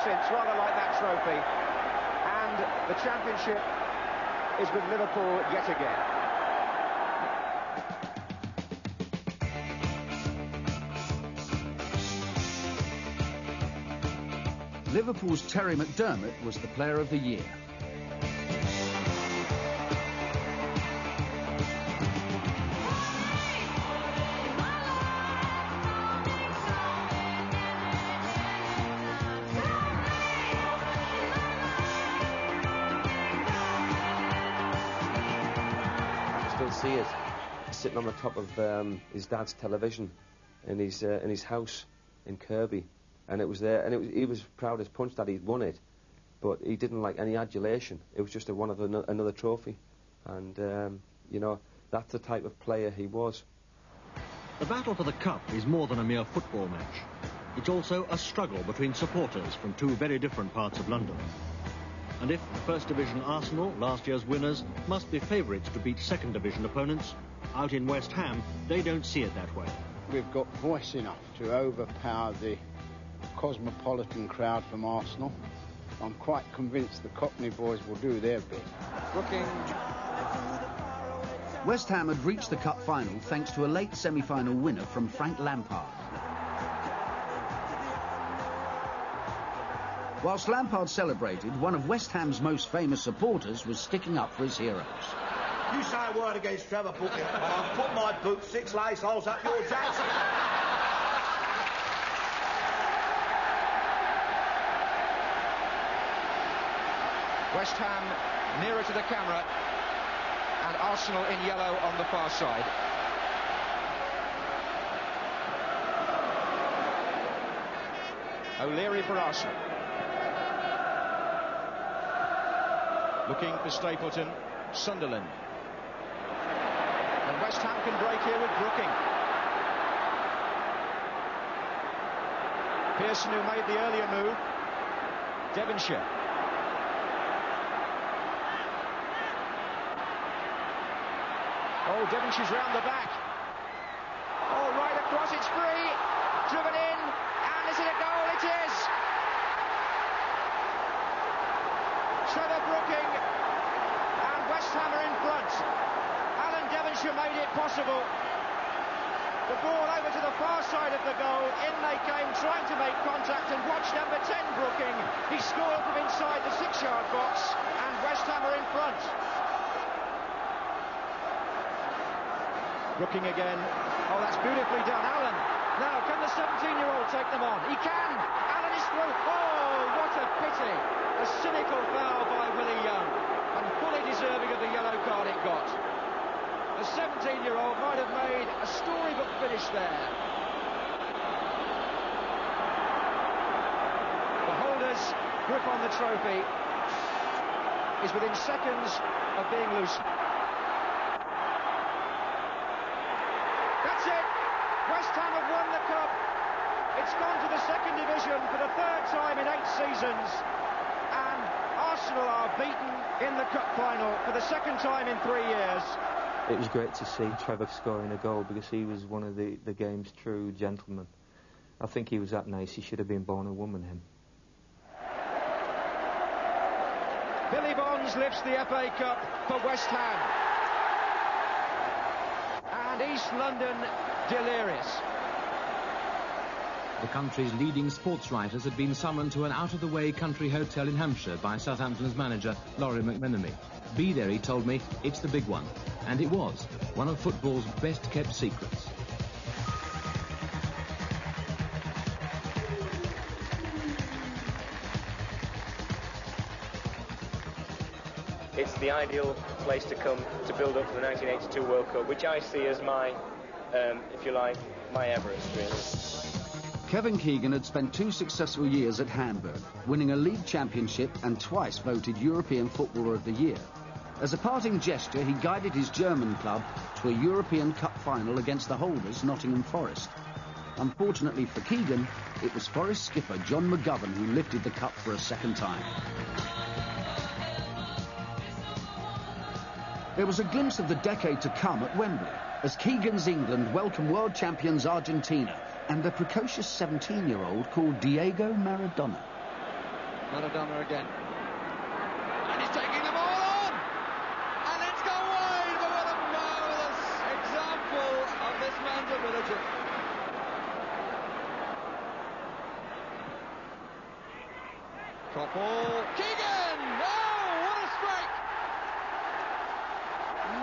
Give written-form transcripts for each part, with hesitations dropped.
since, rather like that trophy. And the championship is with Liverpool yet again. Liverpool's Terry McDermott was the player of the year. See it sitting on the top of his dad's television in his house in Kirby, and it was there, and he was proud as punch that he'd won it, but he didn't like any adulation. It was just one of another trophy, and you know, that's the type of player he was. The battle for the cup is more than a mere football match. It's also a struggle between supporters from two very different parts of London. And if First Division Arsenal, last year's winners, must be favourites to beat Second Division opponents, out in West Ham, they don't see it that way. We've got voice enough to overpower the cosmopolitan crowd from Arsenal. I'm quite convinced the Cockney boys will do their bit. West Ham had reached the cup final thanks to a late semi-final winner from Frank Lampard. Whilst Lampard celebrated, one of West Ham's most famous supporters was sticking up for his heroes. You say a word against Trevor Booking, I'll put my boot 6 lace holes up your jacket. West Ham nearer to the camera, and Arsenal in yellow on the far side. O'Leary for Arsenal. Looking for Stapleton, Sunderland. And West Ham can break here with Brooking. Pearson, who made the earlier move. Devonshire. Oh, Devonshire's round the back. Oh, right across, it's free. Driven in, and is it a goal? It is. Trevor Brooking, and West Ham are in front. Alan Devonshire made it possible. The ball over to the far side of the goal. In they came, trying to make contact, and watch number 10, Brooking. He scored from inside the 6-yard box, and West Ham are in front. Brooking again. Oh, that's beautifully done. Alan. Now, can the 17-year-old take them on? He can. Alan is through. Oh, what a pity. A cynical foul by Willie Young, and fully deserving of the yellow card it got. The 17-year-old might have made a storybook finish there. The holders' grip on the trophy is within seconds of being loosened. That's it. West Ham have won the cup. It's gone to the second division for the 3rd time in 8 seasons. And Arsenal are beaten in the cup final for the 2nd time in 3 years. It was great to see Trevor scoring a goal because he was one of the game's true gentlemen. I think he was that nice, he should have been born a woman, him. Billy Bonds lifts the FA Cup for West Ham. And East London delirious. The country's leading sports writers had been summoned to an out-of-the-way country hotel in Hampshire by Southampton's manager, Laurie McMenemy. Be there, he told me, it's the big one. And it was, one of football's best-kept secrets. It's the ideal place to come to build up for the 1982 World Cup, which I see as my, if you like, my Everest, really. Kevin Keegan had spent 2 successful years at Hamburg, winning a league championship and twice voted European Footballer of the Year. As a parting gesture, he guided his German club to a European Cup final against the holders, Nottingham Forest. Unfortunately for Keegan, it was Forest skipper John McGovern who lifted the cup for a 2nd time. There was a glimpse of the decade to come at Wembley, as Keegan's England welcomed world champions Argentina and a precocious 17-year-old called Diego Maradona. Maradona again. And he's taking the ball on! And it's gone wide, but what a marvellous example of this man's ability. Top ball. Keegan! Oh, what a strike!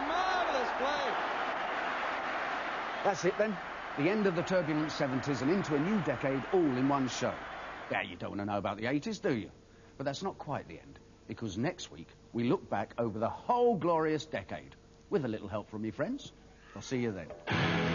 Marvellous play. That's it then. The end of the turbulent 70s and into a new decade all in one show. Yeah, you don't want to know about the 80s, do you? But that's not quite the end, because next week we look back over the whole glorious decade, with a little help from me friends. I'll see you then.